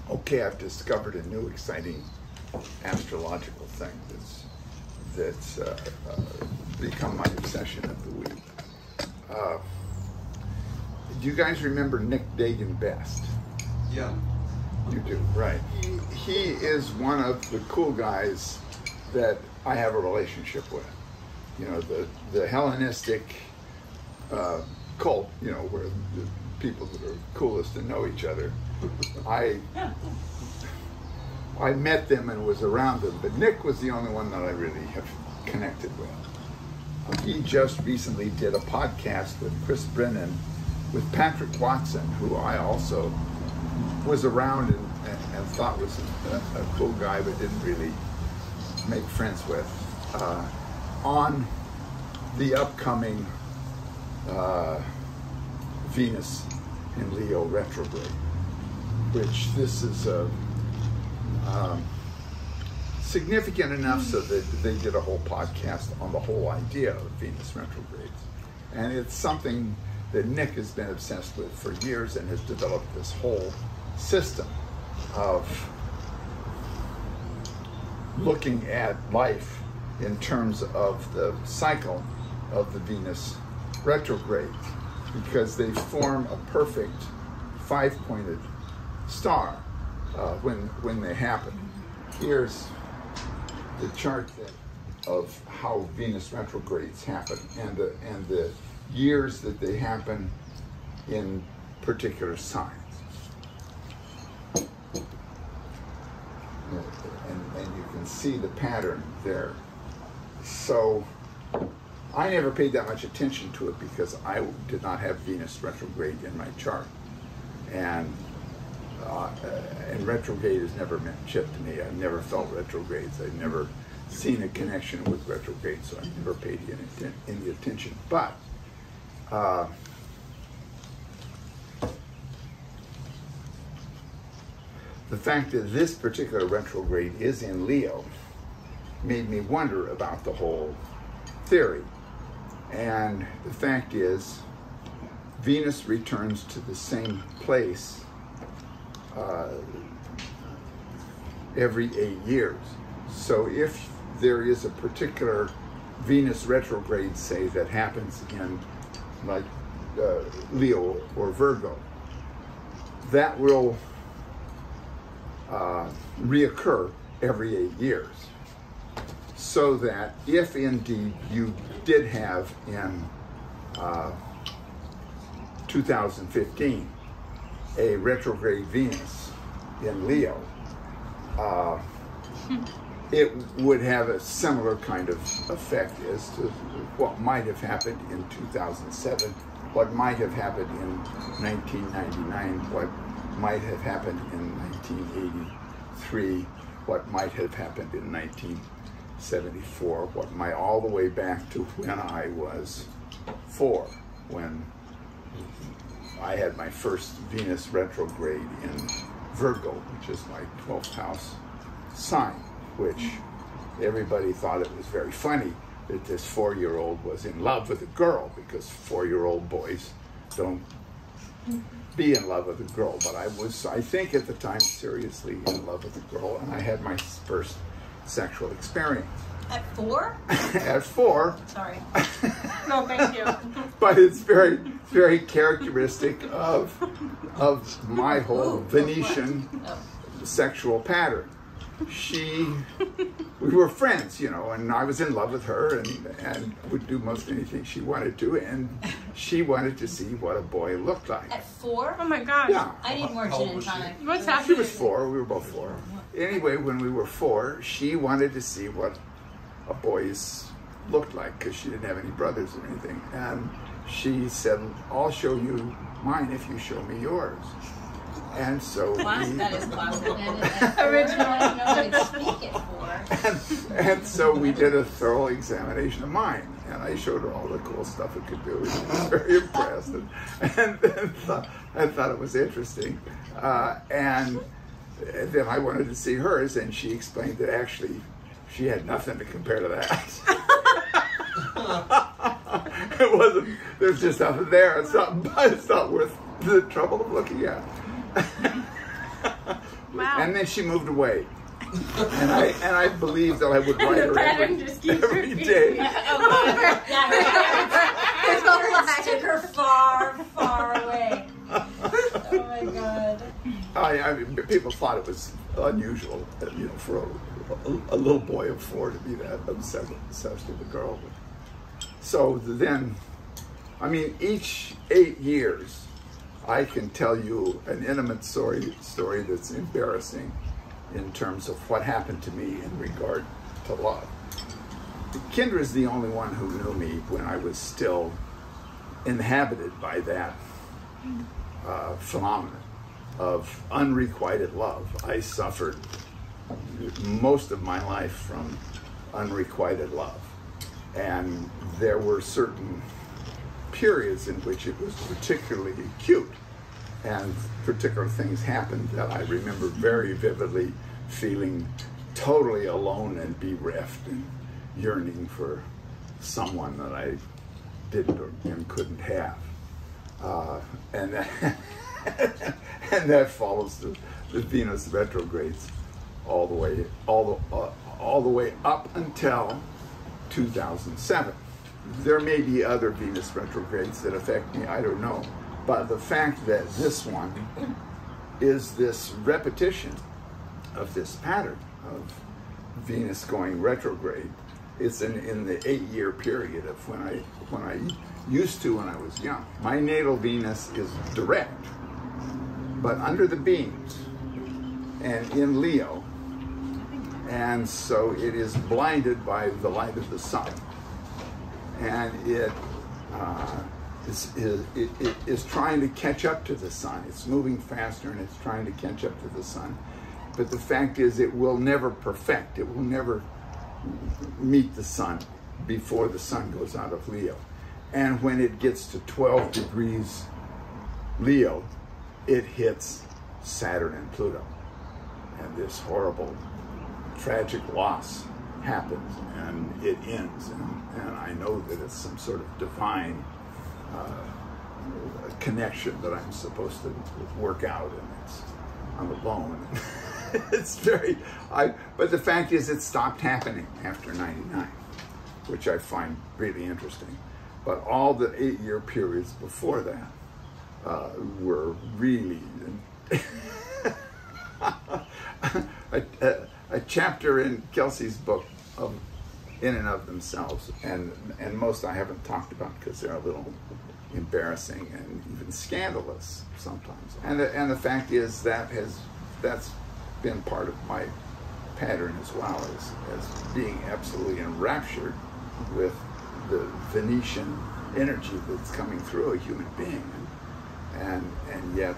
Okay, I've discovered a new exciting astrological thing that's become my obsession of the week. Do you guys remember Nick Dagan Best? Yeah. You do, right. He is one of the cool guys that I have a relationship with. You know, the Hellenistic cult, you know, where the people that are coolest and know each other. I met them and was around them, but Nick was the only one that I really have connected with. He just recently did a podcast with Chris Brennan with Patrick Watson, who I also was around and thought was a cool guy, but didn't really make friends with, on the upcoming Venus in Leo retrograde, which this is significant enough so that they did a whole podcast on the whole idea of Venus retrogrades. And it's something that Nick has been obsessed with for years and has developed this whole system of looking at life in terms of the cycle of the Venus retrograde, because they form a perfect five-pointed star when they happen. Here's the chart of how Venus retrogrades happen and the years that they happen in particular signs. And you can see the pattern there. So I never paid that much attention to it because I did not have Venus retrograde in my chart. And retrograde has never meant shit to me. I've never felt retrogrades. I've never seen a connection with retrograde, so I've never paid any attention. But the fact that this particular retrograde is in Leo made me wonder about the whole theory. And the fact is, Venus returns to the same place every 8 years. So if there is a particular Venus retrograde, say, that happens in like Leo or Virgo, that will reoccur every 8 years. So that if indeed you did have in 2015 a retrograde Venus in Leo, it would have a similar kind of effect as to what might have happened in 2007, what might have happened in 1999, what might have happened in 1983, what might have happened in 1974, what might all the way back to when I was 4, when I had my first Venus retrograde in Virgo, which is my 12th house sign, which everybody thought it was very funny that this 4-year-old was in love with a girl, because 4-year-old boys don't be in love with a girl. But I was, I think at the time, seriously in love with a girl, and I had my first sexual experience. At 4? At 4. Sorry. No, thank you. But it's very, very characteristic of my whole Venetian sexual pattern. We were friends, you know, and I was in love with her and would do most anything she wanted to, and she wanted to see what a boy looked like. At 4? Oh my gosh. Yeah. I need more gin and tonic. What's happening? She was 4, we were both 4. Anyway, when we were 4, she wanted to see what a boy's looked like, because she didn't have any brothers or anything. And she said, I'll show you mine if you show me yours. And so that is classic. Original. Nobody speak it for. And so we did a thorough examination of mine, and I showed her all the cool stuff it could do. And she was very impressed, and thought it was interesting. And then I wanted to see hers, and she explained that actually she had nothing to compare to that. It wasn't. There's just nothing there. It's not worth the trouble of looking at. Wow. And then she moved away. And I believed that I would write her every day. Took her far, far away. Oh my God. I mean, people thought it was unusual, you know, for a little boy of 4 to be that obsessed with a girl. So then, I mean, each 8 years, I can tell you an intimate story that's embarrassing in terms of what happened to me in regard to love. Kendra is the only one who knew me when I was still inhabited by that phenomenon of unrequited love. I suffered most of my life from unrequited love. And there were certain periods in which it was particularly acute, and particular things happened that I remember very vividly, feeling totally alone and bereft and yearning for someone that I didn't and couldn't have. And that follows the Venus retrogrades all the way up until 2007. There may be other Venus retrogrades that affect me, I don't know. But the fact that this one is this repetition of this pattern of Venus going retrograde, it's in the 8-year period of when I used to when I was young. My natal Venus is direct, but under the beams and in Leo, and so it is blinded by the light of the sun, and it is trying to catch up to the sun. It's moving faster and it's trying to catch up to the sun. But the fact is, it will never perfect. It will never meet the sun before the sun goes out of Leo. And when it gets to 12 degrees Leo, it hits Saturn and Pluto. And this horrible, tragic loss happens, and it ends. And I know that it's some sort of divine connection that I'm supposed to work out, and I'm alone. It's very, but the fact is it stopped happening after 99, which I find really interesting. But all the 8-year periods before that were really a chapter in Kelsey's book of in and of themselves, and most I haven't talked about because they're a little embarrassing and even scandalous sometimes. And the fact is that's been part of my pattern as well, as being absolutely enraptured with the Venetian energy that's coming through a human being, and yet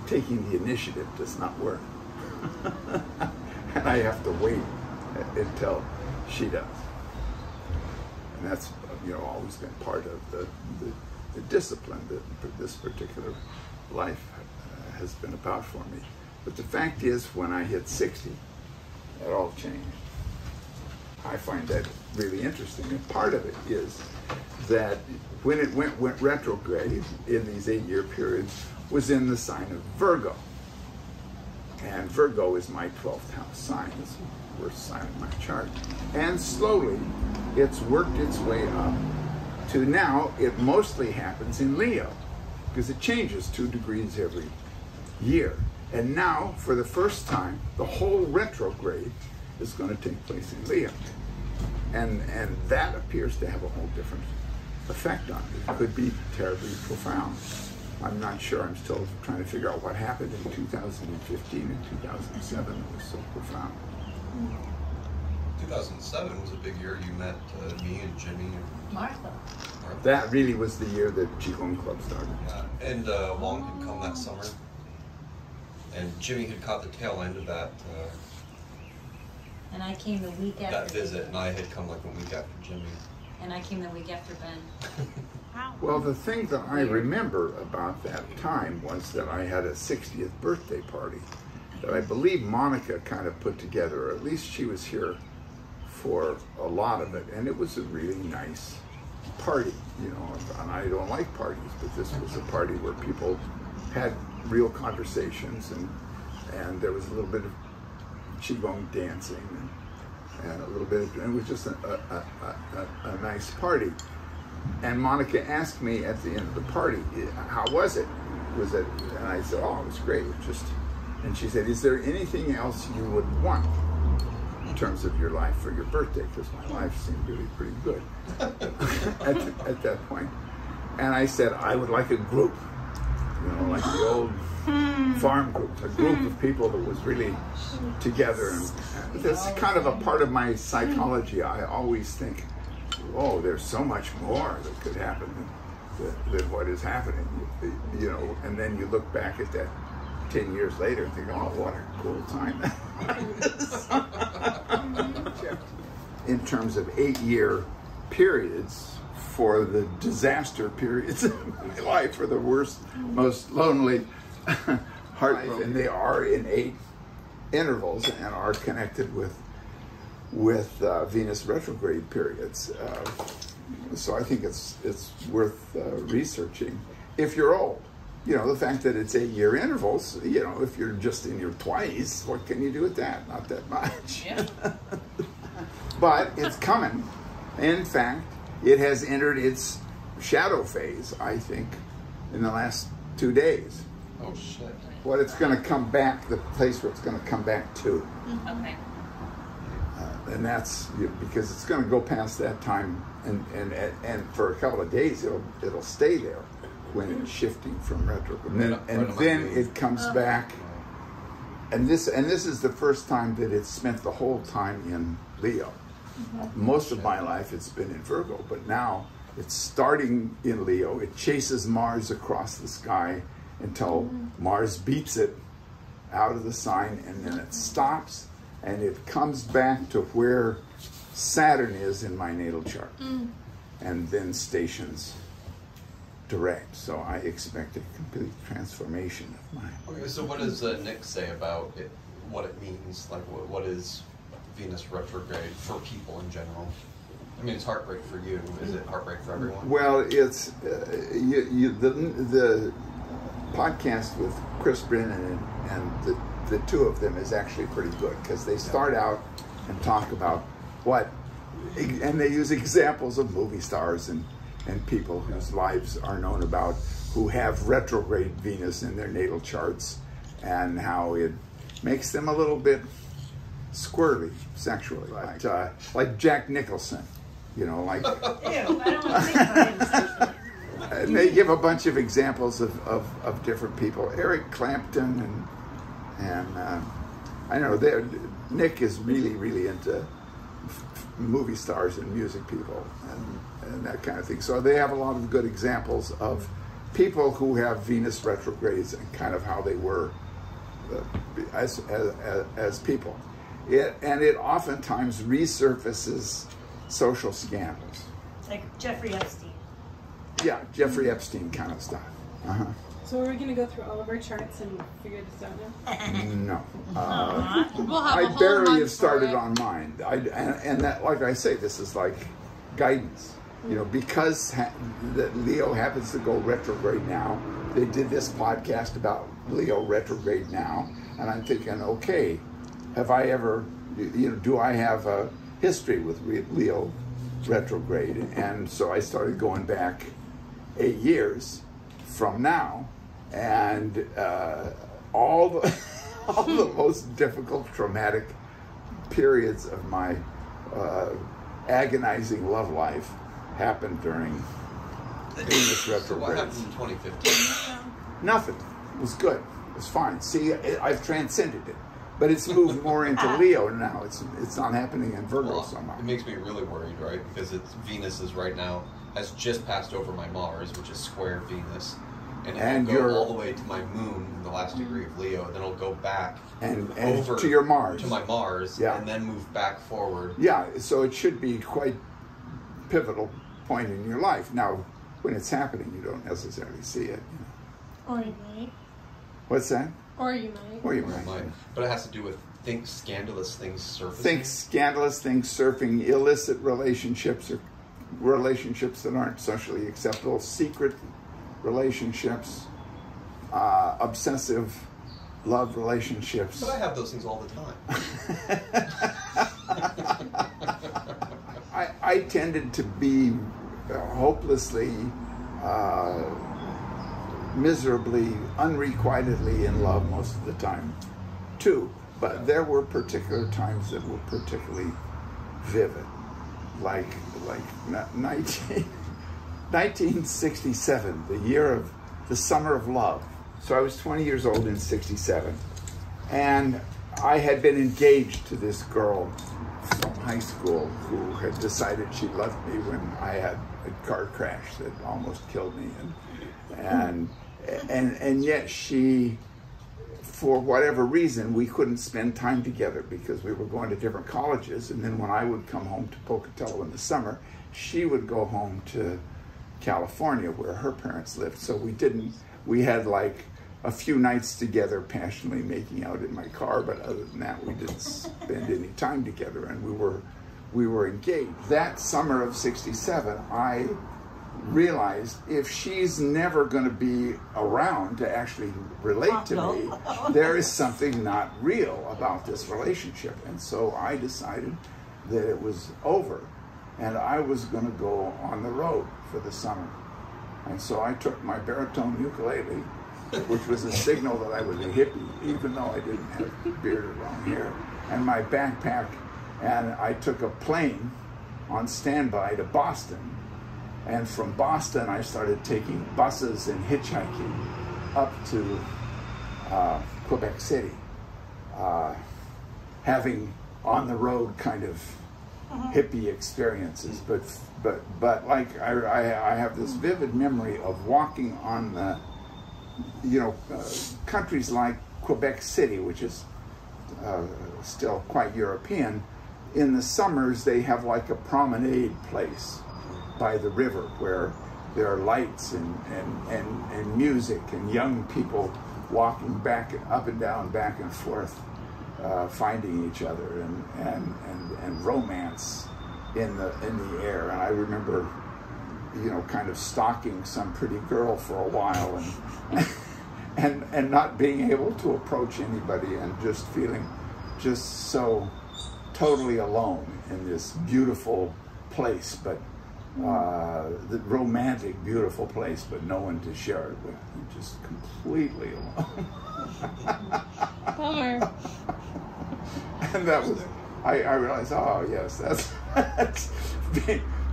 taking the initiative does not work. And I have to wait until she does. And that's, you know, always been part of the discipline that this particular life has been about for me. But the fact is, when I hit 60, it all changed. I find that really interesting. And part of it is that when it went retrograde in these 8-year periods was in the sign of Virgo. And Virgo is my 12th house sign. It's the worst sign in my chart. And slowly, it's worked its way up to now it mostly happens in Leo, because it changes 2 degrees every year. And now, for the first time, the whole retrograde is going to take place in Leo. And that appears to have a whole different effect on it. It could be terribly profound. I'm not sure. I'm still trying to figure out what happened in 2015 and 2007 that was so profound. 2007 was a big year. You met me and Jimmy and Martha. That really was the year that Qigong Club started. Yeah, and Wong had come that summer, and Jimmy had caught the tail end of that. And I came the week after. That visit, and I had come like a week after Jimmy. And I came the week after Ben. Wow. Well, the thing that I remember about that time was that I had a 60th birthday party that I believe Monica kind of put together, or at least she was here for a lot of it, and it was a really nice party, you know, and I don't like parties, but this was a party where people had real conversations, and there was a little bit of qigong dancing, and a little bit of, it was just a nice party. And Monica asked me at the end of the party, how was it? And I said, oh, it was great. It was just, and she said, is there anything else you would want in terms of your life for your birthday? Because my life seemed really pretty good at that point. And I said, I would like a group, you know, like the old farm group, a group of people that was really together. And that's kind of a part of my psychology. I always think, oh, there's so much more that could happen than what is happening, you know. And then you look back at that 10 years later and think, oh, what a cool time. In terms of 8-year periods for the disaster periods of my life, for the worst, most lonely, heartbroken, and they are in 8 intervals and are connected with Venus retrograde periods. So I think it's worth researching if you're old. You know, the fact that it's 8-year intervals, you know, if you're just in your 20s, what can you do with that? Not that much. Yeah. But it's coming. In fact, it has entered its shadow phase, I think, in the last 2 days. Oh, shit. What it's going to come back, the place where it's going to come back to. Okay. And that's because it's going to go past that time, and for a couple of days it'll stay there when it's shifting from retrograde, and then it comes back, and this is the first time that it's spent the whole time in Leo. Most of my life it's been in Virgo, but now it's starting in Leo. It chases Mars across the sky until Mars beats it out of the sign, and then it stops. And it comes back to where Saturn is in my natal chart, and then stations direct. So I expect a complete transformation of mine. Okay, so what does Nick say about it, what it means? Like, what is Venus retrograde for people in general? I mean, it's heartbreak for you. Is it heartbreak for everyone? Well, it's the podcast with Chris Brennan and the two of them is actually pretty good, because they start out and talk about and they use examples of movie stars and people whose lives are known about, who have retrograde Venus in their natal charts, and how it makes them a little bit squirrely sexually, like Jack Nicholson, you know, like. Ew, I don't want to think about it. And they give a bunch of examples of different people, Eric Clapton and I know Nick is really into movie stars and music people and that kind of thing. So they have a lot of good examples of people who have Venus retrogrades and kind of how they were as people. It oftentimes resurfaces social scandals. Like Jeffrey Epstein. Yeah, Jeffrey Epstein kind of stuff. So are we going to go through all of our charts and figure this out now? No. We'll have a I whole barely month have started for it. on mine. And that, like I say, this is like guidance. You know, because that Leo happens to go retrograde now, they did this podcast about Leo retrograde now, and I'm thinking, okay, have I ever, you know, do I have a history with Leo retrograde? And so I started going back 8 years from now, and all the most difficult, traumatic periods of my agonizing love life happened during Venus retrograde. So what happened in 2015? Nothing. It was good. It was fine. See, I've transcended it. But it's moved more into Leo now. It's not happening in Virgo so much. It makes me really worried, right? Because Venus is right now, has just passed over my Mars, which is square Venus. And it'll go all the way to my moon, the last degree of Leo, and then it'll go back and over to your Mars. To my Mars, yeah. And then move back forward. Yeah, so it should be quite pivotal point in your life. Now, when it's happening, you don't necessarily see it. You know. Or you might. What's that? Or you might. Or you might. But it has to do with scandalous things surfacing. Scandalous things surfing, illicit relationships are relationships that aren't socially acceptable, secret relationships, obsessive love relationships. But I have those things all the time. I tended to be hopelessly, miserably, unrequitedly in love most of the time, too. But there were particular times that were particularly vivid, like 1967, the year of the summer of love. So I was 20 years old in '67, and I had been engaged to this girl from high school who had decided she loved me when I had a car crash that almost killed me, and yet she, for whatever reason, we couldn't spend time together because we were going to different colleges. And then when I would come home to Pocatello in the summer, she would go home to California where her parents lived. So we had like a few nights together passionately making out in my car, but other than that, we didn't spend any time together, and we were engaged. That summer of '67, I realized if she's never going to be around to actually relate to me, there is something not real about this relationship. And so I decided that it was over, and I was going to go on the road for the summer. And so I took my baritone ukulele, which was a signal that I was a hippie, even though I didn't have beard or long hair, and my backpack, and I took a plane on standby to Boston. And from Boston, I started taking buses and hitchhiking up to Quebec City, having on the road kind of hippie experiences. But like I have this vivid memory of walking on the, countries like Quebec City, which is still quite European. In the summers, they have like a promenade place by the river where there are lights and music and young people walking up and down, back and forth, finding each other and romance in the air. And I remember, kind of stalking some pretty girl for a while and not being able to approach anybody and just feeling just so totally alone in this beautiful place, but the romantic, beautiful place, but no one to share it with. Just completely alone. Bummer. And that was, I realized, oh yes, that's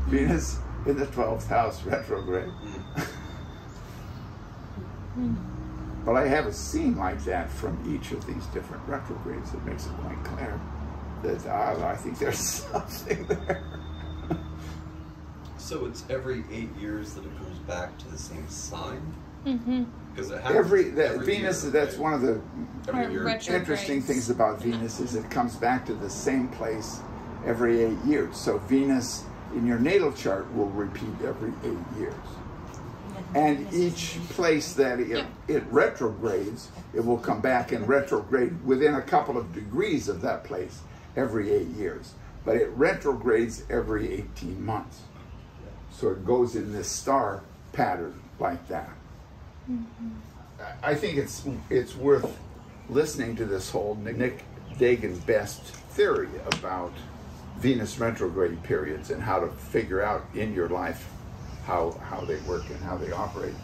Venus in the 12th house retrograde. But I have a scene like that from each of these different retrogrades that makes it quite clear that I think there's something there. So it's every 8 years that it comes back to the same sign? Because it happens every year, Venus, that's right? one of the Retrogrades. interesting things about Venus is it comes back to the same place every 8 years. So Venus in your natal chart will repeat every 8 years. And each place that it retrogrades, it will come back and retrograde within a couple of degrees of that place every 8 years. But it retrogrades every 18 months. So it goes in this star pattern like that. I think it's worth listening to this whole Nick Dagan-Best theory about Venus retrograde periods and how to figure out in your life how they work and how they operate.